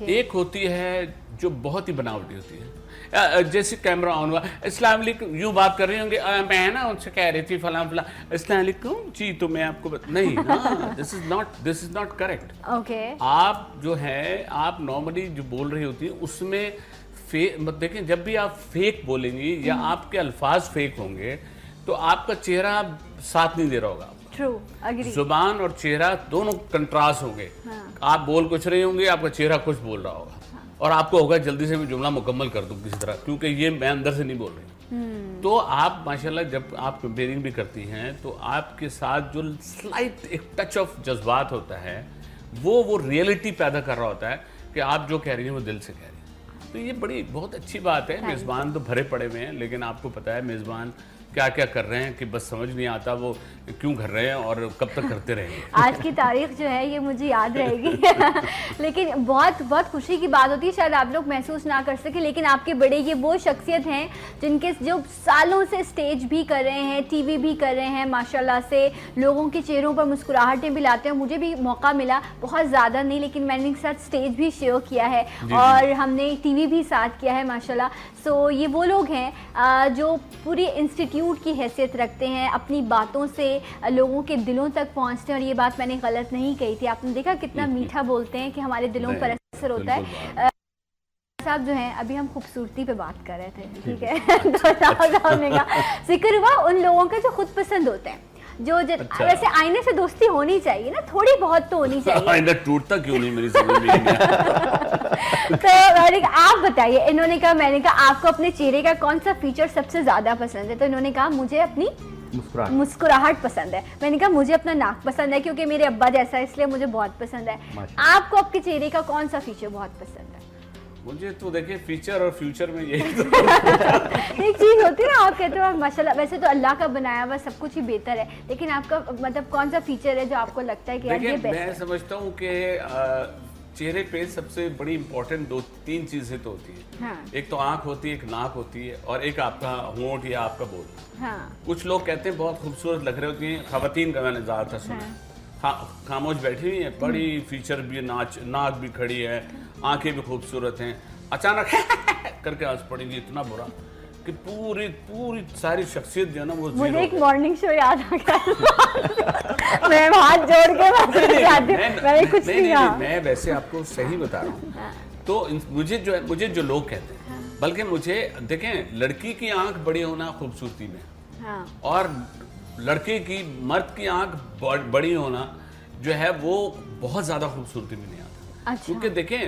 ایک ہوتی ہے جو بہت ہی بناوٹی ہوتی ہے. جیسے کیمرہ آن ہوا, السلام علیکم, یوں بات کر رہی ہوں گے, میں نا ان سے کہہ رہی تھی فلاں فلاں, السلام علیکم جی, تو میں آپ کو نہیں, دس از ناٹ کریکٹ. آپ جو ہے آپ نارملی جو بول رہی ہوتی ہیں اس میں دیکھیں, جب بھی آپ فیک بولیں گی یا آپ کے الفاظ فیک ہوں گے تو آپ کا چہرہ ساتھ نہیں دے رہا ہوگا. زبان اور چہرہ دونوں کنٹراسٹ ہوں گے. آپ بول کچھ رہے ہوں گے, آپ کا چہرہ کچھ بول رہا ہوگا, اور آپ کو ہوگا جلدی سے میں جملہ مکمل کر دوں کسی طرح, کیونکہ یہ میں اندر سے نہیں بول رہی. تو آپ ماشاءاللہ جب آپ کمپیئرنگ بھی کرتی ہیں تو آپ کے ساتھ جو سلائٹ ایک ٹچ آف جذبات ہوتا ہے وہ ریئلٹی پیدا کر رہا ہوتا ہے کہ آپ جو کہہ رہی ہیں وہ دل سے کہہ رہی ہیں. تو یہ بڑی بہت اچھی بات ہے. میزبان تو بھرے پڑے ہوئے ہیں, لیکن آپ کو پتہ ہے میزبان کیا کیا کر رہے ہیں کہ بس سمجھ نہیں آتا وہ کیوں کر رہے ہیں اور کب تک کرتے رہیں گے. آج کی تاریخ جو ہے یہ مجھے یاد رہے گی. لیکن بہت بہت خوشی کی بات ہوتی ہے, شاید آپ لوگ محسوس نہ کر سکیں, لیکن آپ کے بڑے یہ وہ شخصیت ہیں جو سالوں سے اسٹیج بھی کر رہے ہیں, ٹی وی بھی کر رہے ہیں, ماشاءاللہ سے لوگوں کے چہروں پر مسکراہٹیں بھی لاتے ہیں. مجھے بھی موقع ملا, بہت زیادہ نہیں, لیکن میں نے ان کے ساتھ اسٹیج بھی شیئر کیا ہے اور ہم نے ٹی وی بھی ساتھ کیا ہے ماشاءاللہ. سو یہ وہ لوگ ہیں جو پوری انسٹیٹیوٹ کی حیثیت رکھتے ہیں, اپنی باتوں سے لوگوں کے دلوں تک پہنچتے ہیں. اور یہ بات میں نے غلط نہیں کہی تھی, آپ نے دیکھا کتنا میٹھا بولتے ہیں کہ ہمارے دلوں پر اثر ہوتا ہے. صاحب جو ہیں ابھی ہم خوبصورتی پہ بات کر رہے تھے, ٹھیک ہے, ذکر ہوا ان لوگوں کا جو خود پسند ہوتے ہیں, جو ویسے آئینے سے دوستی ہونی چاہیے نا, تھوڑی بہت تو ہونی چاہیے. آئینہ ٹوٹتا کیوں نہیں میری سمجھ میں نہیں آیا. تو آپ بتائیے, انہوں نے کہا, میں نے کہا آپ کو اپنے چہرے کا کون سا فیچر سب سے زیادہ پسند ہے, تو انہوں نے کہا مجھے اپنی مسکراہٹ پسند ہے. میں نے کہا مجھے اپنا ناک پسند ہے کیونکہ میرے ابا جیسا ہے اس لیے مجھے بہت پسند ہے. آپ کو آپ کے چہرے کا کون سا فیچر بہت پسند ہے؟ مجھے تو دیکھیں فیچر اور فیوچر میں یہی ایک چیز ہوتی ہے نا, آپ کہتے ہو ماشاءاللہ ویسے تو اللہ کا بنایا ہوا سب کچھ ہی بہتر ہے, لیکن آپ کا مطلب کون سا فیچر ہے جو آپ کو لگتا ہے کہ یہ بیسٹ ہے؟ میں سمجھتا ہوں کہ چہرے پہ سب سے بڑی امپورٹنٹ دو تین چیزیں تو ہوتی ہیں. ایک تو آنکھ ہوتی ہے, ایک ناک ہوتی ہے, اور ایک آپ کا ہونٹ یا آپ کا بول. کچھ لوگ کہتے ہیں بہت خوبصورت لگ رہے ہوتی ہیں, خواتین کا میں نے زیادہ تر سنا, خاموش بیٹھی ہوئی ہیں, بڑی فیچر بھی, ناک بھی کھڑی ہے, آنکھیں بھی خوبصورت ہیں, اچانک کر کے آنکھ پڑیں گی, اتنا برا کہ پوری ساری شخصیت جو ہے نا وہ مجھے ایک مارننگ شو یاد آ گیا, میں ہاتھ جوڑ کے میں ویسے آپ کو صحیح بتا رہا ہوں. تو مجھے جو لوگ کہتے ہیں, بلکہ مجھے دیکھیں لڑکی کی آنکھ بڑی ہونا خوبصورتی میں, اور لڑکے کی مرد کی آنکھ بڑی ہونا جو ہے وہ بہت زیادہ خوبصورتی میں نہیں آتا. کیونکہ دیکھیں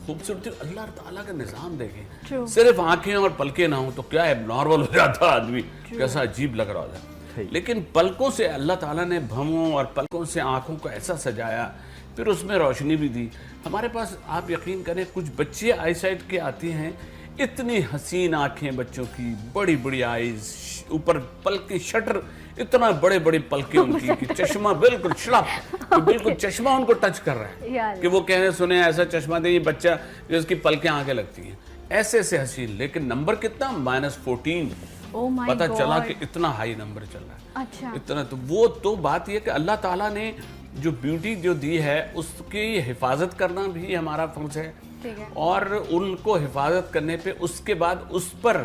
خوبصورتی اللہ تعالیٰ کا نظام دیکھیں, صرف آنکھیں اور پلکیں نہ ہوں تو کیا ہے, نارمل ہو جاتا آدمی, کیسا عجیب لگ رہا ہوتا ہے. لیکن پلکوں سے اللہ تعالیٰ نے بھووں اور پلکوں سے آنکھوں کو ایسا سجایا, پھر اس میں روشنی بھی دی. ہمارے پاس آپ یقین کریں کچھ بچے آئی سائٹ کے آتی ہیں, اتنی حسین آنکھیں بچوں کی, بڑی بڑی آئیز, اوپر پلکیں, شٹر اتنا بڑے بڑے پلکیں ان کی کہ چشمہ بالکل شڑپ, بالکل چشمہ ان کو ٹچ کر رہا ہے کہ وہ کہنے سنے ایسا چشمہ دے, یہ بچہ جو اس کی پلکیں آنکھیں لگتی ہیں ایسے حسین, لیکن نمبر کتنا, -14. پتہ چلا کہ اتنا ہائی نمبر چل رہا ہے. اتنا تو وہ تو بات یہ کہ اللہ تعالیٰ نے جو بیوٹی جو دی ہے اس کی حفاظت کرنا بھی ہمارا فرض ہے, اور ان کو حفاظت کرنے پہ اس کے بعد اس پر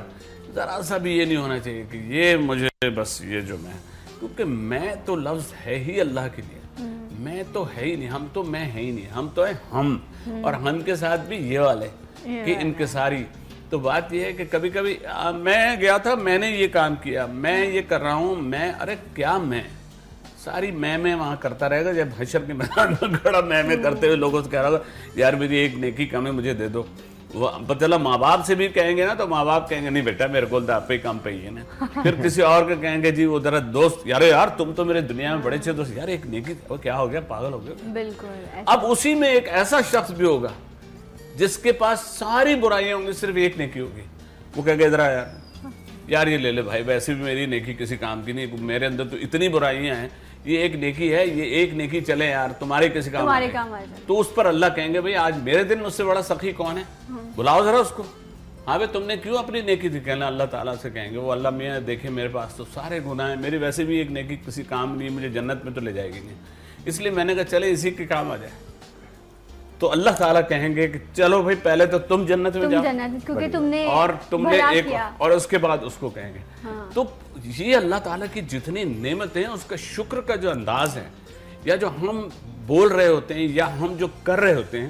ذرا سا بھی یہ نہیں ہونا چاہیے کہ یہ مجھے بس یہ جو میں, کیونکہ میں تو لفظ ہے ہی اللہ کے لیے, میں تو ہے ہی نہیں, ہم تو میں ہے ہی نہیں, ہم تو ہے ہم, اور ہم کے ساتھ بھی یہ والے کہ انکساری. تو بات یہ ہے کہ کبھی کبھی میں گیا تھا, میں نے یہ کام کیا, میں یہ کر رہا ہوں, میں ارے کیا میں ساری میں وہاں کرتا رہے گا, جب حشر کے میدان میں کھڑا میں کرتے ہوئے لوگوں سے کہہ رہا ہوگا یار میری ایک نیکی کم ہے مجھے دے دو. وہ چلا ماں باپ سے بھی کہیں گے نا تو ماں باپ کہیں گے نہیں بیٹا میرے کو آپ پہ کام پہ ہی ہے نا. پھر کسی اور کو کہیں گے جی وہ ذرا دوست, یار تم تو میرے دنیا میں بڑے اچھے دوست, یار ایک نیکی, وہ کیا ہو گیا, پاگل ہو گیا. بالکل. اب اسی میں ایک ایسا شخص بھی ہوگا جس کے پاس ساری برائیاں ہوں گی, صرف ایک نیکی ہوگی, وہ کہے گا ذرا یار یہ لے لے بھائی, ویسے بھی میری نیکی کسی کام کی نہیں, میرے اندر تو اتنی برائیاں ہیں, یہ ایک نیکی ہے, یہ ایک نیکی چلے یار تمہارے کسی کام آئے. تو اس پر اللہ کہیں گے بھائی آج میرے دن مجھ سے بڑا سخی کون ہے, بلاؤ ذرا اس کو. ہاں بھائی تم نے کیوں اپنی نیکی تھی, کہنا اللہ تعالیٰ سے کہیں گے وہ اللہ میاں دیکھیں میرے پاس تو سارے گناہ ہیں, میری ویسے بھی ایک نیکی کسی کام نہیں, مجھے جنت میں تو لے جائے گی نہیں, اس لیے میں نے کہا چلے اسی کے کام آ جائے. تو اللہ تعالیٰ کہیں گے کہ چلو بھائی پہلے تو تم جنت میں جاؤ کیونکہ تم نے اور تم نے ایک اور اس کے بعد اس کو کہیں گے. تو یہ اللہ تعالیٰ کی جتنی نعمتیں ہیں اس کا شکر کا جو انداز ہے یا جو ہم بول رہے ہوتے ہیں یا ہم جو کر رہے ہوتے ہیں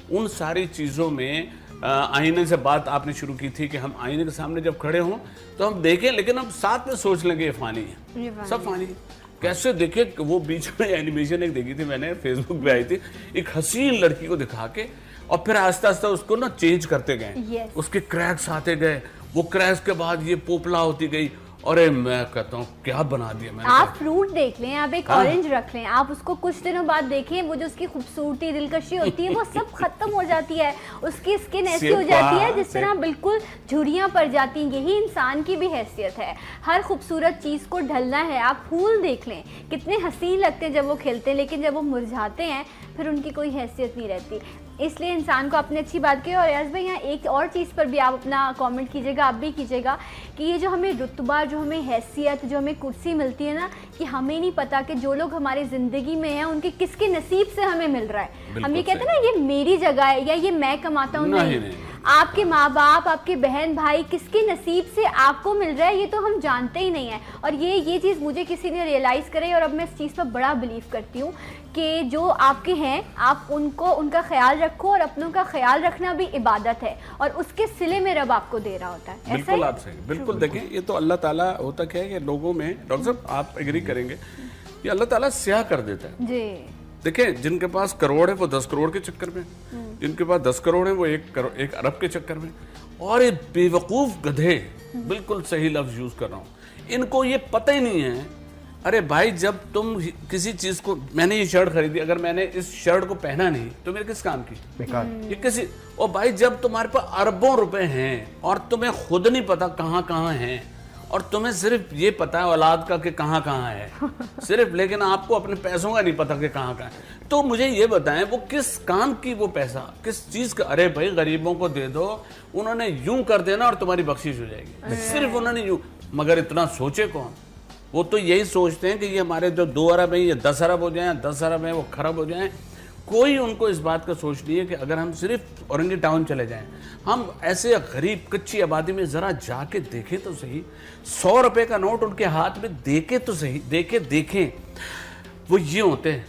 ان ساری چیزوں میں آئینے سے بات آپ نے شروع کی تھی کہ ہم آئینے کے سامنے جب کھڑے ہوں تو ہم دیکھیں لیکن ہم ساتھ میں سوچ لیں گے یہ فانی ہے, سب فانی ہے. کیسے دیکھیں وہ بیچ میں اینیمیشن ایک دیکھی تھی میں نے, فیس بک پہ آئی تھی, ایک حسین لڑکی کو دکھا کے اور پھر آہستہ آہستہ اس کو نا چینج کرتے گئے, اس کے کریکس آتے گئے, وہ کریکس کے بعد یہ پوپلا ہوتی گئی. ارے میں کہتا ہوں کیا بنا دیا میں نے. آپ فروٹ دیکھ لیں, آپ ایک اورنج رکھ لیں, آپ اس کو کچھ دنوں بعد دیکھیں, وہ جو اس کی خوبصورتی دلکشی ہوتی ہے وہ سب ختم ہو جاتی ہے, اس کی اسکن ایسی ہو جاتی ہے جس طرح بالکل جھریاں پڑ جاتی ہیں. یہی انسان کی بھی حیثیت ہے, ہر خوبصورت چیز کو ڈھلنا ہے. آپ پھول دیکھ لیں کتنے حسین لگتے ہیں جب وہ کھلتے ہیں, لیکن جب وہ مرجھاتے ہیں پھر ان کی کوئی حیثیت نہیں رہتی. اس لیے انسان کو اپنی اچھی بات کی. اور ایاز بھائی یہاں ایک اور چیز پر بھی آپ اپنا کامنٹ کیجیے گا, آپ بھی کیجیے گا کہ یہ جو ہمیں رتبہ, جو ہمیں حیثیت, جو ہمیں کرسی ملتی ہے نا, کہ ہمیں نہیں پتا کہ جو لوگ ہماری زندگی میں ہیں ان کے کس کے نصیب سے ہمیں مل رہا ہے. ہم یہ کہتے ہیں نا یہ میری جگہ ہے یا یہ میں کماتا ہوں, نہیں, آپ کے ماں باپ, آپ کے بہن بھائی کس کے نصیب سے آپ کو مل رہا ہے یہ تو ہم جانتے ہی نہیں ہیں. اور یہ چیز مجھے کسی نے ریئلائز کرے اور اب میں اس چیز پر بڑا بلیو کرتی ہوں کہ جو آپ کے ہیں آپ ان کا خیال رکھو, اور اپنوں کا خیال رکھنا بھی عبادت ہے, اور اس کے صلے میں رب آپ کو دے رہا ہوتا ہے. بالکل آپ صحیح, بالکل. دیکھیں یہ تو اللہ تعالیٰ ہوتا کیا ہے کہ لوگوں میں, ڈاکٹر صاحب آپ ایگری کریں گے, یہ اللہ تعالیٰ سیاہ کر دیتا ہے. جی دیکھیں جن کے پاس کروڑ ہے وہ 10 کروڑ کے چکر میں, جن کے پاس 10 کروڑ ہے وہ 1 ارب کے چکر میں, اور یہ بے وقوف گدھے, بالکل صحیح لفظ یوز کر رہا ہوں, ان کو یہ پتہ ہی نہیں ہے. ارے بھائی جب تم کسی چیز کو, میں نے یہ شرٹ خریدی, اگر میں نے اس شرٹ کو پہنا نہیں تو میرے کس کام کی, بیکار. یہ کسی, اور بھائی جب تمہارے پاس اربوں روپے ہیں اور تمہیں خود نہیں پتا کہاں کہاں ہیں, اور تمہیں صرف یہ پتا ہے اولاد کا کہ کہاں کہاں ہے صرف, لیکن آپ کو اپنے پیسوں کا نہیں پتا کہ کہاں کہاں ہے, تو مجھے یہ بتائیں وہ کس کام کی وہ پیسہ, کس چیز کا. ارے بھائی غریبوں کو دے دو, انہوں نے یوں کر دینا اور تمہاری بخشش ہو جائے گی, صرف انہوں نے یوں. مگر اتنا سوچے کون, وہ تو یہی سوچتے ہیں کہ یہ ہمارے جو 2 ارب ہیں یہ 10 ارب ہو جائیں, 10 ارب ہیں وہ خراب ہو جائیں. کوئی ان کو اس بات کا سوچ نہیں ہے کہ اگر ہم صرف اورنگی ٹاؤن چلے جائیں, ہم ایسے غریب کچی آبادی میں ذرا جا کے دیکھیں تو صحیح, 100 روپے کا نوٹ ان کے ہاتھ میں دیکھیں تو صحیح, دیکھیں وہ یہ ہوتے ہیں.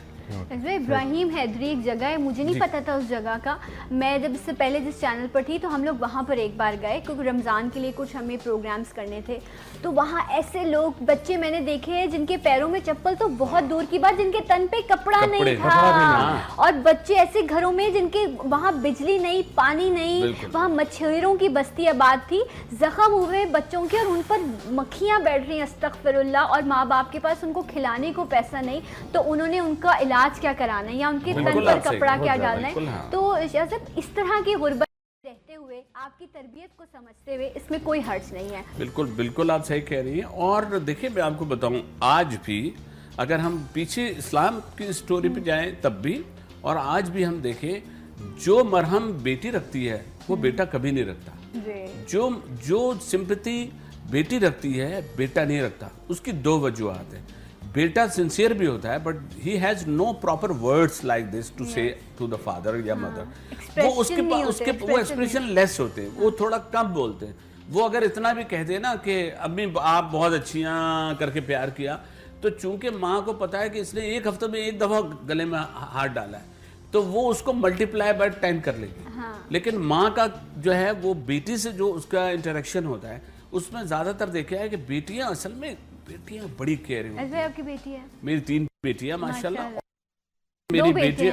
ابراہیم حیدری ایک جگہ ہے, مجھے نہیں پتا تھا اس جگہ کا. میں جب اس سے پہلے جس چینل پر تھی تو ہم لوگ وہاں پر ایک بار گئے کیونکہ رمضان کے لیے کچھ ہمیں پروگرامز کرنے تھے. تو وہاں ایسے لوگ, بچے میں نے دیکھے ہیں جن کے پیروں میں چپل تو بہت دور کی بات, جن کے تن پہ کپڑا نہیں تھا, اور بچے ایسے گھروں میں جن کے وہاں بجلی نہیں, پانی نہیں, وہاں مچھروں کی بستی آباد تھی, زخم ہوئے بچوں کے اور ان پر مکھیاں بیٹھ رہی ہیں, استغفر اللہ, اور ماں باپ کے پاس ان کو کھلانے کو پیسہ نہیں, تو انہوں نے ان کا علاج کیا کرانا ہے یا ان کے تن پر کپڑا کیا ڈالنا ہے. تو اس طرح کی غربت رہتے ہوئے آپ کی تربیت کو سمجھتے ہوئے اس میں کوئی حرج نہیں ہے. بالکل آپ صحیح کہہ رہی ہیں. اور دیکھیں میں آپ کو بتاؤں, آج بھی اگر ہم پیچھے اسلام کی سٹوری پہ جائیں تب بھی, اور آج بھی ہم دیکھیں جو مرہم بیٹی رکھتی ہے وہ بیٹا کبھی نہیں رکھتا, جو سمپتی بیٹی رکھتی ہے بیٹا نہیں رکھتا. اس کی 2 وجوہات ہیں. بیٹا سنسیئر بھی ہوتا ہے but he has no proper words like this to say to the father یا مدر. وہ اس کے وہ ایکسپریشن لیس ہوتے ہیں, وہ تھوڑا کم بولتے ہیں. وہ اگر اتنا بھی کہہ دے نا کہ امی آپ بہت اچھیاں کر کے پیار کیا, تو چونکہ ماں کو پتا ہے کہ اس نے 1 ہفتے میں 1 دفعہ گلے میں ہاتھ ڈالا ہے تو وہ اس کو ملٹیپلائی بائی 10 کر لے گی. لیکن ماں کا جو ہے وہ بیٹی سے جو اس کا انٹریکشن ہوتا ہے اس میں زیادہ تر دیکھا ہے کہ بیٹیاں اصل میں بڑی کیئرنگ ہوتی ہیں. آپ کی بیٹی ہے؟ میری 3 بیٹیاں ماشاءاللہ. میری بیٹی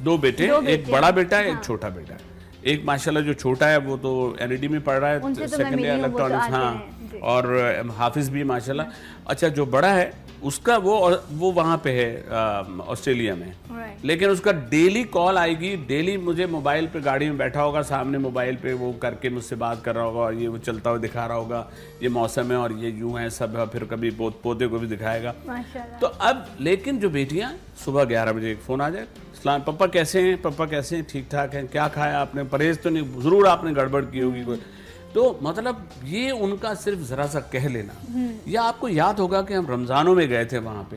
2 بیٹے, ایک بڑا بیٹا ہے ایک چھوٹا بیٹا ہے. ایک ماشاءاللہ جو چھوٹا ہے وہ تو این ای ڈی میں پڑھ رہا ہے, سیکنڈ ایئر الیکٹرانکس, ہاں, اور حافظ بھی ماشاءاللہ. اچھا جو بڑا ہے اس کا وہ وہاں پہ ہے آسٹریلیا میں, لیکن اس کا ڈیلی کال آئے گی, ڈیلی مجھے موبائل پہ گاڑی میں بیٹھا ہوگا سامنے موبائل پہ وہ کر کے مجھ سے بات کر رہا ہوگا, اور یہ وہ چلتا ہوا دکھا رہا ہوگا یہ موسم ہے اور یہ یوں ہے سب, پھر کبھی پودے کو بھی دکھائے گا. تو اب لیکن جو بیٹیاں صبح 11 بجے ایک فون آ جائے, اسلام پپا کیسے ہیں, پپا کیسے ہیں, ٹھیک ٹھاک ہیں, کیا کھایا آپ نے, پرہیز تو نہیں, ضرور آپ نے گڑبڑ کی ہوگی کوئی. تو مطلب یہ ان کا صرف ذرا سا کہہ لینا. یا آپ کو یاد ہوگا کہ ہم رمضانوں میں گئے تھے وہاں پہ,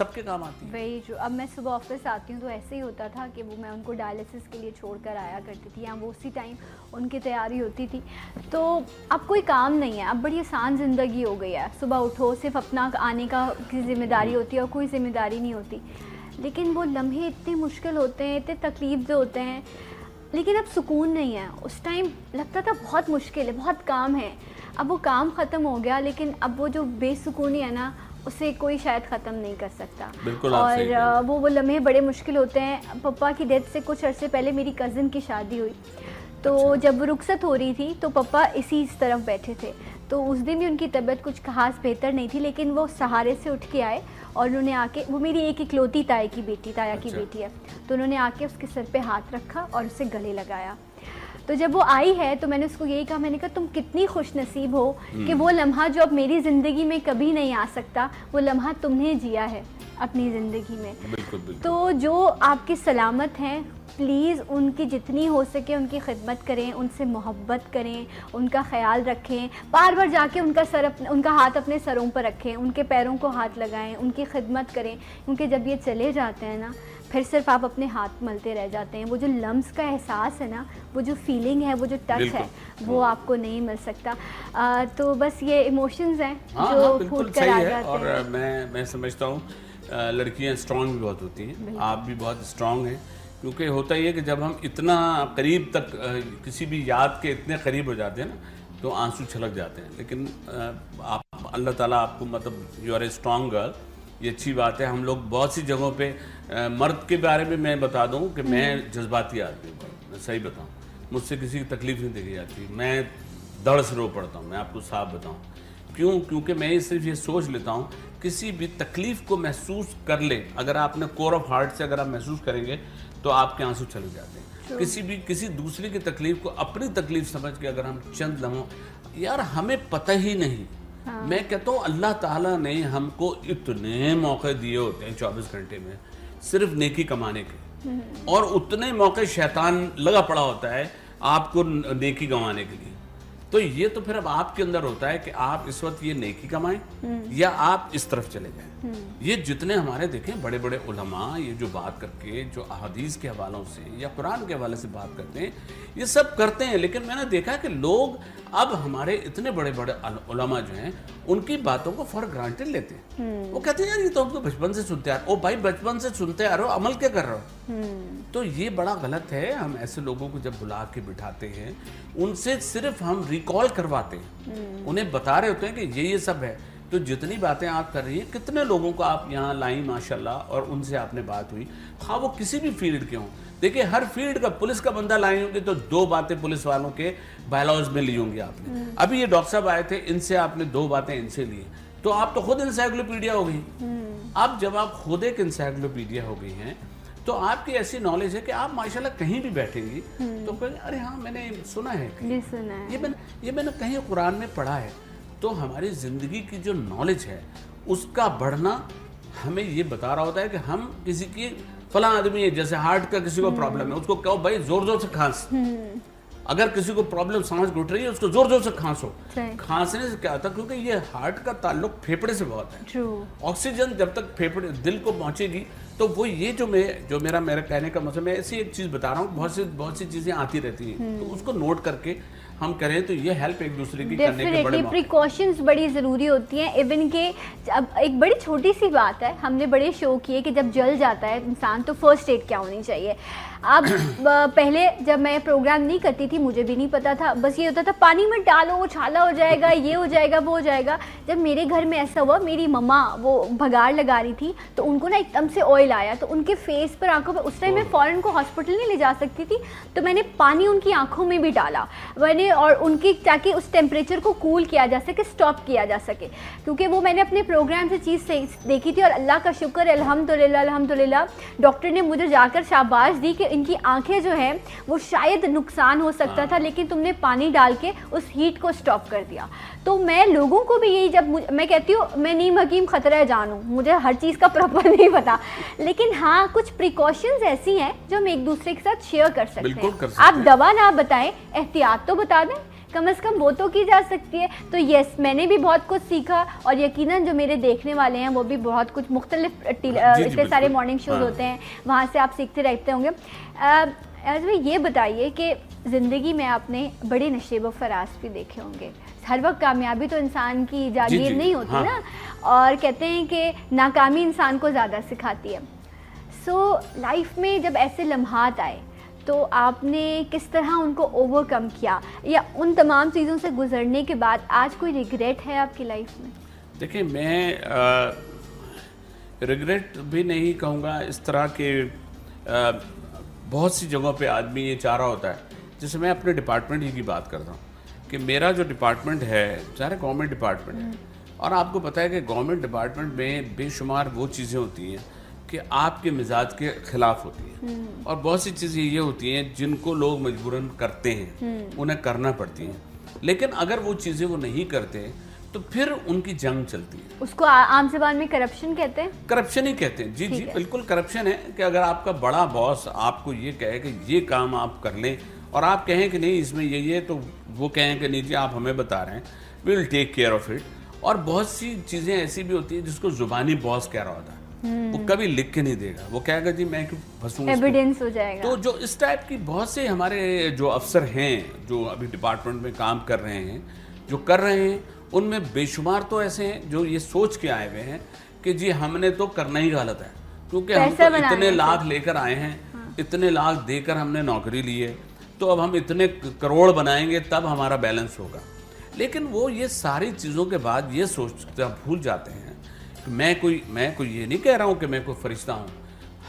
سب کے کام آتی ہے. وہی جو اب میں صبح آفس آتی ہوں تو ایسے ہی ہوتا تھا کہ وہ میں ان کو ڈائلسس کے لیے چھوڑ کر آیا کرتی تھی یا وہ اسی ٹائم ان کی تیاری ہوتی تھی. تو اب کوئی کام نہیں ہے, اب بڑی آسان زندگی ہو گئی ہے. صبح اٹھو, صرف اپنا آنے کا کی ذمہ داری ہوتی ہے اور کوئی ذمہ داری نہیں ہوتی. لیکن وہ لمحے اتنے مشکل ہوتے ہیں, اتنے تکلیف دہ ہوتے ہیں, لیکن اب سکون نہیں ہے. اس ٹائم لگتا تھا بہت مشکل ہے, بہت کام ہے. اب وہ کام ختم ہو گیا, لیکن اب وہ جو بے سکونی ہے نا, اسے کوئی شاید ختم نہیں کر سکتا. اور وہ لمحے بڑے مشکل ہوتے ہیں. پپا کی ڈیتھ سے کچھ عرصے پہلے میری کزن کی شادی ہوئی, تو جب وہ رخصت ہو رہی تھی تو پپا اسی طرف بیٹھے تھے. تو اس دن بھی ان کی طبیعت کچھ خاص بہتر نہیں تھی, لیکن وہ سہارے سے اٹھ کے آئے اور انہوں نے آ کے, وہ میری ایک اکلوتی تایا کی بیٹی ہے, تو انہوں نے آ کے اس کے سر پہ ہاتھ رکھا اور اسے گلے لگایا. تو جب وہ آئی ہے تو میں نے اس کو یہی کہا, میں نے کہا تم کتنی خوش نصیب ہو کہ وہ لمحہ جو اب میری زندگی میں کبھی نہیں آ سکتا, وہ لمحہ تم نے جیا ہے اپنی زندگی میں. تو جو آپ کی سلامت ہیں, پلیز ان کی جتنی ہو سکے ان کی خدمت کریں, ان سے محبت کریں, ان کا خیال رکھیں. بار بار جا کے ان کا ہاتھ اپنے سروں پر رکھیں, ان کے پیروں کو ہاتھ لگائیں, ان کی خدمت کریں. کیونکہ جب یہ چلے جاتے ہیں نا, پھر صرف آپ اپنے ہاتھ ملتے رہ جاتے ہیں. وہ جو لمس کا احساس ہے نا, وہ جو فیلنگ ہے, وہ جو ٹچ ہے, وہ آپ کو نہیں مل سکتا. تو بس یہ ایموشنز ہیں جو پھوٹ کر آ جاتے ہیں. اور میں سمجھتا ہوں لڑکیاں اسٹرانگ بھی بہت ہوتی ہیں, آپ بھی بہت اسٹرانگ ہیں. کیونکہ ہوتا یہ کہ جب ہم اتنا قریب تک کسی بھی یاد کے اتنے قریب ہو جاتے ہیں نا, تو آنسو چھلک جاتے ہیں. لیکن آپ, اللہ تعالیٰ آپ کو, مطلب you are a strong girl, یہ اچھی بات ہے. ہم لوگ بہت سی جگہوں پہ, مرد کے بارے میں بتا دوں کہ میں جذباتی آدمی ہوں, میں صحیح بتاؤں, مجھ سے کسی کی تکلیف نہیں دیکھی جاتی. میں دڑ سے رو پڑتا ہوں, میں آپ کو صاف بتاؤں کیوں. کیونکہ میں صرف یہ سوچ لیتا ہوں, کسی بھی تکلیف کو محسوس کر لے, اگر آپ نے کور آف ہارٹ سے اگر آپ محسوس کریں گے تو آپ کے آنسو چلے جاتے ہیں. کسی دوسرے کی تکلیف کو اپنی تکلیف سمجھ کے اگر ہم چند لمحوں, یار ہمیں پتہ ہی نہیں. میں کہتا ہوں اللہ تعالیٰ نے ہم کو اتنے موقع دیے ہوتے ہیں 24 گھنٹے میں صرف نیکی کمانے کے, اور اتنے موقع شیطان لگا پڑا ہوتا ہے آپ کو نیکی گنوانے کے لیے. تو یہ تو پھر اب آپ کے اندر ہوتا ہے کہ آپ اس وقت یہ نیکی کمائیں یا آپ اس طرف چلے جائیں. یہ جتنے ہمارے دیکھیں بڑے بڑے علماء یہ جو بات کر کے, جو احادیث کے حوالوں سے یا قرآن کے حوالے سے بات کرتے ہیں, یہ سب کرتے ہیں. لیکن میں نے دیکھا کہ لوگ اب ہمارے اتنے بڑے بڑے علماء جو ہیں, ان کی باتوں کو فار گرانٹیڈ لیتے ہیں. وہ کہتے ہیں یار یہ تو ہم تو بچپن سے سنتے آ رہے. او بھائی بچپن سے سنتے آ رہے ہو, عمل کیا کر رہے ہو؟ تو یہ بڑا غلط ہے. ہم ایسے لوگوں کو جب بلا کے بٹھاتے ہیں, ان سے صرف ہم ریکال کرواتے ہیں, انہیں بتا رہے ہوتے ہیں کہ یہ سب ہے. تو جتنی باتیں آپ کر رہی ہیں, کتنے لوگوں کو آپ یہاں لائیں ماشاءاللہ, اور ان سے آپ نے بات ہوئی, خواہ وہ کسی بھی فیلڈ کے ہوں. دیکھیں ہر فیلڈ کا, پولیس کا بندہ لائیں ہوں گے تو 2 باتیں پولیس والوں کے بائیلاز میں لی ہوں گی آپ نے. ابھی یہ ڈاکٹر صاحب آئے تھے, ان سے آپ نے 2 باتیں ان سے لی, تو آپ تو خود انسائکلوپیڈیا ہو گئی. اب جب آپ خود ایک انسائکلوپیڈیا ہو گئی ہیں, تو آپ کی ایسی نالج ہے کہ آپ ماشاءاللہ کہیں بھی بیٹھیں گی تو کہیں ارے ہاں میں نے سنا ہے, یہ میں نے کہیں قرآن میں پڑھا ہے. تو ہماری زندگی کی جو نالج ہے اس کا بڑھنا ہمیں یہ بتا رہا ہوتا ہے کہ ہم کسی کی فلاں آدمی ہے, جیسے ہارٹ کا کسی کو پرابلم ہے, اس کو کہو بھائی زور زور سے کھانس. اگر کسی کو پرابلم سانس گھٹ رہی ہے, اس کو زور زور سے کھانسو. کھانسنے سے کیا ہوتا ہے, کیونکہ یہ ہارٹ کا تعلق پھیپھڑے سے بہت ہے. آکسیجن جب تک پھیپھڑے دل کو پہنچے گی, تو وہ یہ جو میرا کہنے کا مطلب, میں ایسی ایک چیز بتا رہا ہوں, بہت سی چیزیں آتی رہتی ہیں, تو اس کو نوٹ کر کے ہم کریں تو یہ ہیلپ ایک دوسرے کی کرنے کے بڑے موقع. پریکاشنز بڑی ضروری ہوتی ہیں. ایون کہ اب ایک بڑی چھوٹی سی بات ہے, ہم نے بڑے شو کیے کہ جب جل جاتا ہے انسان تو فرسٹ ایڈ کیا ہونی چاہیے. اب پہلے جب میں پروگرام نہیں کرتی تھی مجھے بھی نہیں پتا تھا, بس یہ ہوتا تھا پانی میں ڈالو وہ چھالا ہو جائے گا, یہ ہو جائے گا, وہ ہو جائے گا. جب میرے گھر میں ایسا ہوا, میری مما وہ بھگاڑ لگا رہی تھی, تو ان کو نا ایک دم سے آئل آیا, تو ان کے فیس پر, آنکھوں پہ, اس ٹائم میں فوراً کو ہاسپٹل نہیں لے جا سکتی تھی, تو میں نے پانی ان کی آنکھوں میں بھی ڈالا میں نے, اور ان کی تاکہ اس ٹیمپریچر کو کول کیا جا سکے, اسٹاپ کیا جا سکے. کیونکہ وہ میں نے اپنے پروگرام سے چیز دیکھی تھی, اور اللہ کا شکر ہے الحمدللہ ڈاکٹر نے مجھے جا کر شاباش دی کہ ان کی آنکھیں جو ہیں وہ شاید نقصان ہو سکتا تھا, لیکن تم نے پانی ڈال کے اس ہیٹ کو اسٹاپ کر دیا. تو میں لوگوں کو بھی یہی, جب میں کہتی ہوں میں نیم حکیم خطرہ جان ہوں, مجھے ہر چیز کا پراپر نہیں پتا, لیکن ہاں کچھ پریکاشنز ایسی ہیں جو ہم ایک دوسرے کے ساتھ شیئر کر سکتے ہیں. آپ دوا نہ بتائیں, احتیاط تو بتا دیں کم از کم وہ تو کی جا سکتی ہے. تو یس میں نے بھی بہت کچھ سیکھا اور یقیناً جو میرے دیکھنے والے ہیں وہ بھی بہت کچھ مختلف اتنے سارے مارننگ شوز ہوتے ہیں وہاں سے آپ سیکھتے رہتے ہوں گے. ایاز بھائی یہ بتائیے کہ زندگی میں آپ نے بڑے نشیب و فراز بھی دیکھے ہوں گے. ہر وقت کامیابی تو انسان کی جاگیر نہیں ہوتی نا, اور کہتے ہیں کہ ناکامی انسان کو زیادہ سکھاتی ہے. سو لائف میں جب ایسے لمحات آئے تو آپ نے کس طرح ان کو اوور کم کیا, یا ان تمام چیزوں سے گزرنے کے بعد آج کوئی ریگریٹ ہے آپ کی لائف میں؟ دیکھیں میں ریگریٹ بھی نہیں کہوں گا, اس طرح کے بہت سی جگہوں پہ آدمی یہ چاہ رہا ہوتا ہے. جیسے میں اپنے ڈپارٹمنٹ ہی کی بات کرتا ہوں کہ میرا جو ڈپارٹمنٹ ہے سارے گورنمنٹ ڈپارٹمنٹ ہے, اور آپ کو پتہ ہے کہ گورنمنٹ ڈپارٹمنٹ میں بے شمار وہ چیزیں ہوتی ہیں کہ آپ کے مزاج کے خلاف ہوتی ہیں, اور بہت سی چیزیں یہ ہوتی ہیں جن کو لوگ مجبوراً کرتے ہیں, انہیں کرنا پڑتی ہیں. لیکن اگر وہ چیزیں وہ نہیں کرتے تو پھر ان کی جنگ چلتی ہے. اس کو عام زبان میں کرپشن کہتے ہیں. کرپشن ہی کہتے ہیں, جی بالکل کرپشن ہے کہ اگر آپ کا بڑا باس آپ کو یہ کہے کہ یہ کام آپ کر لیں اور آپ کہیں کہ نہیں اس میں یہ تو وہ کہیں کہ نہیں جی آپ ہمیں بتا رہے ہیں, وی ول ٹیک کیئر آف اٹ. اور بہت سی چیزیں ایسی بھی ہوتی ہیں جس کو زبانی باس کہہ رہا ہوتا ہے, وہ کبھی لکھ کے نہیں دے گا, وہ کہے گا جی میں کیوں پھنسوں, ایویڈنس ہو جائے گا. تو جو اس ٹائپ کی بہت سے ہمارے جو افسر ہیں جو ابھی ڈپارٹمنٹ میں کام کر رہے ہیں, جو کر رہے ہیں, ان میں بے شمار تو ایسے ہیں جو یہ سوچ کے آئے ہوئے ہیں کہ جی ہم نے تو کرنا ہی غلط ہے, کیونکہ ہم تو اتنے لاکھ لے کر آئے ہیں, اتنے لاکھ دے کر ہم نے نوکری لی ہے, تو اب ہم اتنے کروڑ بنائیں گے تب ہمارا بیلنس ہوگا. لیکن وہ یہ ساری چیزوں کے بعد یہ سوچتے بھول جاتے ہیں کہ میں کوئی یہ نہیں کہہ رہا ہوں کہ میں کوئی فرشتہ ہوں,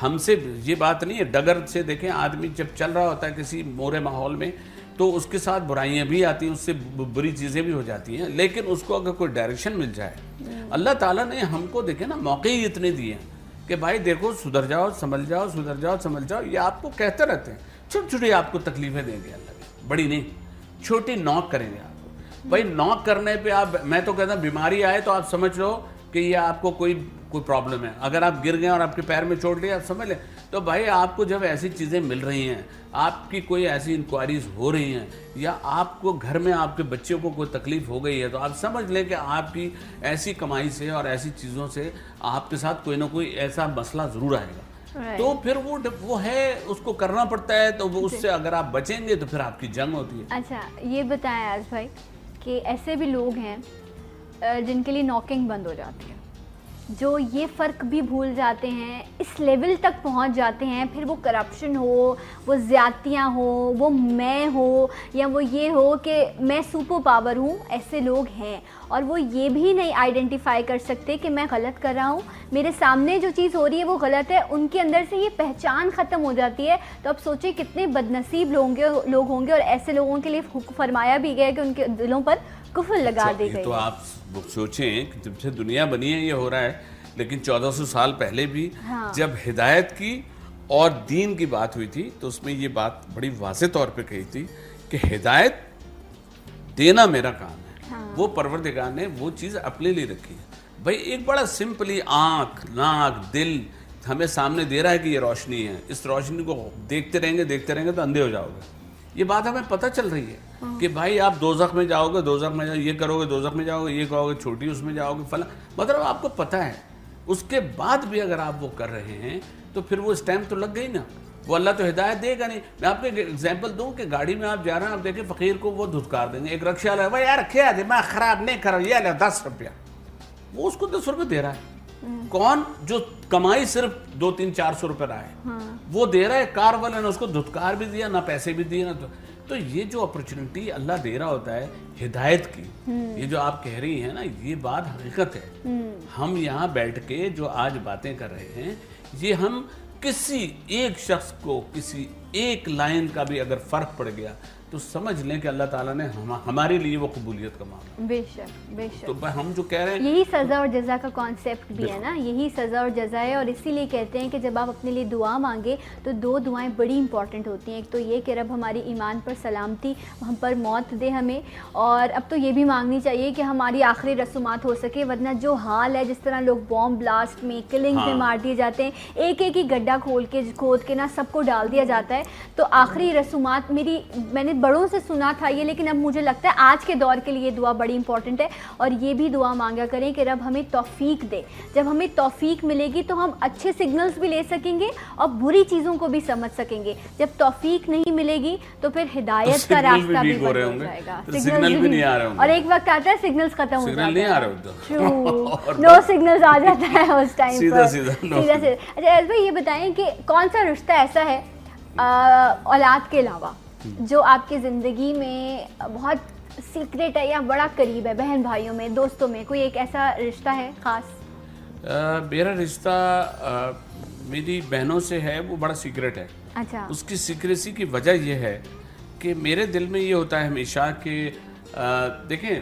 ہم سے یہ بات نہیں ہے. ڈگر سے دیکھیں آدمی جب چل رہا ہوتا ہے کسی مورے ماحول میں تو اس کے ساتھ برائیاں بھی آتی ہیں, اس سے بری چیزیں بھی ہو جاتی ہیں, لیکن اس کو اگر کوئی ڈائریکشن مل جائے, اللہ تعالیٰ نے ہم کو دیکھیں نا موقع ہی اتنے دیے ہیں کہ بھائی دیکھو سدھر جاؤ سنبھل جاؤ, سدھر جاؤ سنبھل جاؤ. یہ آپ کو کہتے رہتے ہیں, چھوٹی چھوٹی آپ کو تکلیفیں دیں گے اللہ, بڑی نہیں, چھوٹی نوک کریں گے آپ کو. بھائی نوک کرنے پہ آپ, میں تو کہتا ہوں بیماری آئے تو آپ سمجھ لو کہ یہ آپ کو کوئی پرابلم ہے. اگر آپ گر گئے اور آپ کے پیر میں چوٹ لیا آپ سمجھ لیں, تو بھائی آپ کو جب ایسی چیزیں مل رہی ہیں, آپ کی کوئی ایسی انکوائریز ہو رہی ہیں, یا آپ کو گھر میں آپ کے بچوں کو کوئی تکلیف ہو گئی ہے, تو آپ سمجھ لیں کہ آپ کی ایسی کمائی سے اور ایسی چیزوں سے آپ کے ساتھ کوئی نہ کوئی ایسا مسئلہ ضرور آئے گا. تو پھر وہ ہے, اس کو کرنا پڑتا ہے, تو وہ اس سے اگر آپ بچیں گے تو پھر آپ کی جنگ ہوتی ہے. اچھا یہ بتائیں ایاز بھائی کہ ایسے بھی لوگ ہیں جن کے لیے ناکنگ بند ہو جاتی ہے, جو یہ فرق بھی بھول جاتے ہیں, اس لیول تک پہنچ جاتے ہیں, پھر وہ کرپشن ہو, وہ زیادتیاں ہو, وہ میں ہو, یا وہ یہ ہو کہ میں سپر پاور ہوں. ایسے لوگ ہیں اور وہ یہ بھی نہیں آئیڈینٹیفائی کر سکتے کہ میں غلط کر رہا ہوں, میرے سامنے جو چیز ہو رہی ہے وہ غلط ہے. ان کے اندر سے یہ پہچان ختم ہو جاتی ہے. تو اب سوچیں کتنے بد نصیب لوگ ہوں گے, اور ایسے لوگوں کے لیے فرمایا بھی گیا کہ ان کے دلوں پر کفر لگا دی گئی. تو آپ سوچیں کہ جب سے دنیا بنی ہے یہ ہو رہا ہے, لیکن 1400 سال پہلے بھی جب ہدایت کی اور دین کی بات ہوئی تھی تو اس میں یہ بات بڑی واضح طور پہ کہی تھی کہ ہدایت دینا میرا کام ہے. وہ پروردگار نے وہ چیز اپنے لیے رکھی ہے. بھائی ایک بڑا سمپلی آنکھ ناک دل ہمیں سامنے دے رہا ہے کہ یہ روشنی ہے, اس روشنی کو دیکھتے رہیں گے تو اندھے ہو جاؤ گے. یہ بات ہمیں پتہ چل رہی ہے کہ بھائی آپ دوزخ میں جاؤ گے, دوزخ میں یہ کرو گے, دوزخ میں جاؤ گے, یہ کہو گے چھوٹی اس میں جاؤ گے فلاں, مطلب آپ کو پتہ ہے. اس کے بعد بھی اگر آپ وہ کر رہے ہیں تو پھر وہ اسٹیمپ تو لگ گئی نا, وہ اللہ تو ہدایت دے گا نہیں. میں آپ کو ایک ایگزامپل دوں کہ گاڑی میں آپ جا رہے ہیں, آپ دیکھیں فقیر کو وہ دھتکار دیں گے. ایک رکشہ والا ہے, بھائی یار کیا دماغ خراب نہیں کرو, یہ لے 10 روپیہ, وہ اس کو 10 روپے دے رہا ہے. کون جو کمائی صرف 200-400 روپے رہا ہے وہ دے رہا ہے. کار والے نے اس کو دھتکار بھی دیا, نہ پیسے بھی دیے, نہ تو یہ جو اپرچونٹی اللہ دے رہا ہوتا ہے ہدایت کی, یہ جو آپ کہہ رہی ہیں نا, یہ بات حقیقت ہے. ہم یہاں بیٹھ کے جو آج باتیں کر رہے ہیں, یہ ہم کسی ایک شخص کو کسی ایک لائن کا بھی اگر فرق پڑ گیا تو سمجھ لیں کہ اللہ تعالیٰ نے ہمارے لیے وہ قبولیت کا معاملہ. بے شک بے شک. تو ہم جو کہہ رہے ہیں یہی سزا اور جزا کا کانسیپٹ بھی ہے نا, یہی سزا اور جزا ہے. اور اسی لیے کہتے ہیں کہ جب آپ اپنے لیے دعا مانگے تو 2 دعائیں بڑی امپورٹنٹ ہوتی ہیں. ایک تو یہ کہ رب ہماری ایمان پر سلامتی, ہم پر موت دے ہمیں, اور اب تو یہ بھی مانگنی چاہیے کہ ہماری آخری رسومات ہو سکے. ورنہ جو حال ہے, جس طرح لوگ بوم بلاسٹ میں, کلنگ میں مار دیے جاتے ہیں, ایک ہی گڈھا کھود کے نا سب کو ڈال دیا جاتا ہے, ہے تو آخری رسومات میں نے بڑوں سے سنا تھا یہ، لیکن اب مجھے لگتا ہے آج کے دور کے لیے یہ دعا بڑی امپورٹنٹ ہے، اور یہ بھی دعا مانگا کریں کہ رب ہمیں توفیق دے. جب ہمیں توفیق ملے گی تو ہم اچھے سگنلز بھی لے سکیں گے اور بری چیزوں کو بھی سمجھ سکیں گے. جب توفیق نہیں ملے گی تو پھر ہدایت کا راستہ بھی بند ہو جائے گا. سگنل بھی نہیں آ رہے ہوں گے، اور ایک وقت آتا ہے سگنلز ختم ہو جاتے ہیں، نہیں آ رہے ہوتے، نو سگنلز آ جاتا ہے اس ٹائم پر سیدھا. اچھا ایز بھائی یہ بتائیں کہ کون سا رشتہ ایسا ہے اولاد کے علاوہ جو آپ کی زندگی میں بہت سیکریٹ ہے یا بڑا قریب ہے؟ بہن بھائیوں میں، دوستوں میں کوئی ایک ایسا رشتہ ہے خاص؟ میرا رشتہ میری بہنوں سے ہے، وہ بڑا سیکریٹ ہے. اچھا. اس کی سیکریسی کی وجہ یہ ہے کہ میرے دل میں یہ ہوتا ہے ہمیشہ کہ دیکھیں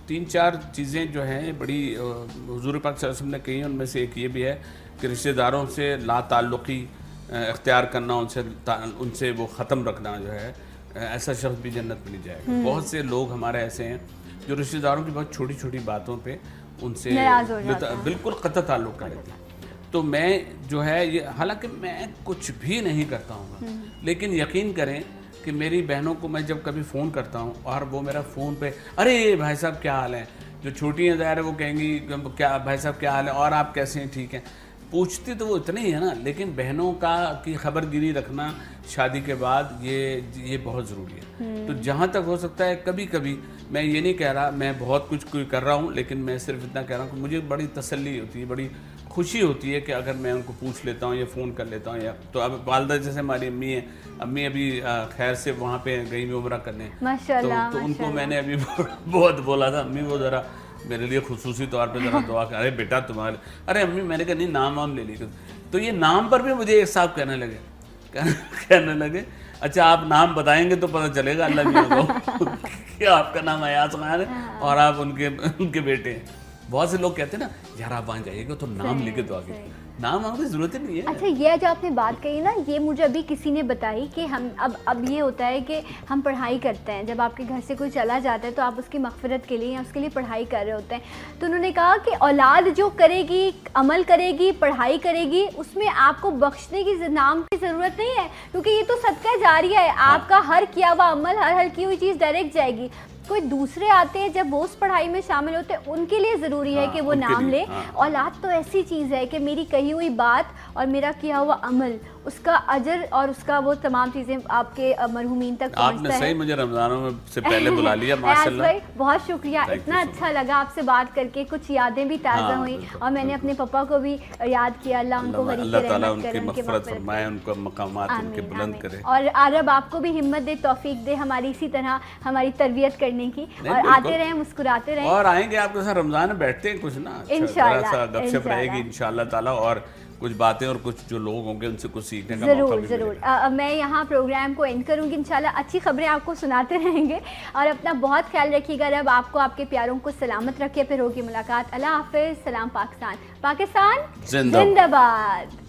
3-4 چیزیں جو ہیں بڑی حضور پاک صلی اللہ علیہ وسلم نے کہی ہیں، ان میں سے ایک یہ بھی ہے کہ رشتہ داروں سے لا تعلقی اختیار کرنا، ان سے وہ ختم رکھنا جو ہے، ایسا شخص بھی جنت میں نہیں جائے گا. بہت سے لوگ ہمارے ایسے ہیں جو رشتہ داروں کی بہت چھوٹی چھوٹی باتوں پہ ان سے بالکل قطع تعلق کر لیتے ہیں. تو میں جو ہے یہ، حالانکہ میں کچھ بھی نہیں کرتا ہوں، لیکن یقین کریں کہ میری بہنوں کو میں جب کبھی فون کرتا ہوں اور وہ میرا فون پہ ارے بھائی صاحب کیا حال ہے، جو چھوٹی ہیں ظاہر ہے وہ کہیں گی کیا بھائی صاحب کیا حال ہے اور آپ کیسے ہیں، ٹھیک ہیں، پوچھتی تو وہ اتنی ہی ہے نا، لیکن بہنوں کی خبر گیری رکھنا شادی کے بعد یہ بہت ضروری ہے. تو جہاں تک ہو سکتا ہے کبھی کبھی میں یہ نہیں کہہ رہا میں بہت کچھ کوئی کر رہا ہوں، لیکن میں صرف اتنا کہہ رہا ہوں کہ مجھے بڑی تسلی ہوتی ہے، بڑی خوشی ہوتی ہے کہ اگر میں ان کو پوچھ لیتا ہوں یا فون کر لیتا ہوں. یا تو اب والدہ جیسے ہماری امی ہیں، امی ابھی خیر سے وہاں پہ گئی ہوئی عمرہ کرنے، تو ان کو میں نے ابھی بہت بولا تھا امی وہ ذرا میرے لیے خصوصی طور پہ ذرا دعا کر. ارے بیٹا تمہارے، ارے امی میں نے کہا نہیں نام وام لے لی. تو یہ نام پر بھی مجھے ایک صاحب کہنے لگے اچھا آپ نام بتائیں گے تو پتہ چلے گا اللہ بھی کہ آپ کا نام ایاز خان ہے اور آپ ان کے بیٹے ہیں. بہت سے لوگ کہتے ہیں نا یار آپ وہاں جائیے گا تو نام لے کے دعا کیجیے، نام ہم کی ضرورت ہی نہیں ہے. اچھا یہ جو آپ نے بات کہی نا، یہ مجھے ابھی کسی نے بتائی کہ ہم اب یہ ہوتا ہے کہ ہم پڑھائی کرتے ہیں، جب آپ کے گھر سے کوئی چلا جاتا ہے تو آپ اس کی مغفرت کے لیے یا اس کے لیے پڑھائی کر رہے ہوتے ہیں. تو انہوں نے کہا کہ اولاد جو کرے گی، عمل کرے گی، پڑھائی کرے گی، اس میں آپ کو بخشنے کی نام کی ضرورت نہیں ہے، کیونکہ یہ تو صدقہ جاریہ ہے. آپ کا ہر کیا ہوا عمل، ہر کی ہوئی چیز ڈائریکٹ جائے گی. کوئی دوسرے آتے ہیں جب وہ اس پڑھائی میں شامل ہوتے ہیں، ان کے لیے ضروری ہے کہ وہ نام لے. اولاد تو ایسی چیز ہے کہ میری کہی ہوئی بات اور میرا کیا ہوا عمل، اس کا اجر اور اس کا وہ تمام چیزیں آپ کے مرحومین تک پہنچتا ہے. آپ نے صحیح مجھے رمضانوں میں سے پہلے بلا لیا، ماشاءاللہ. بہت شکریہ، اتنا اچھا لگا آپ سے بات کر کے، کچھ یادیں بھی تازہ ہوئیں اور میں نے اپنے پپا کو بھی یاد کیا. اللہ ان کو غریب رحمت کرے، ان کی مغفرت فرمائے، ان کو مقامات ان کے بلند کرے، اور رب آپ کو بھی ہمت دے، توفیق دے ہماری اسی طرح ہماری تربیت کرنے کی، اور آتے رہیں، مسکراتے رہیں. اور آئیں گے آپ کے ساتھ رمضان میں، بیٹھتے ہیں کچھ نا، انشاءاللہ گپ شپ رہے گی انشاءاللہ تعالیٰ، اور کچھ باتیں اور کچھ جو لوگ ہوں گے ان سے کچھ سیکھنے کا موقع بھی ملے گا. میں یہاں پروگرام کو اینڈ کروں گی، انشاءاللہ اچھی خبریں آپ کو سناتے رہیں گے، اور اپنا بہت خیال رکھیے گا. رب آپ کو آپ کے پیاروں کو سلامت رکھے. پھر ہوگی ملاقات. اللہ حافظ. سلام پاکستان، پاکستان زندہ باد.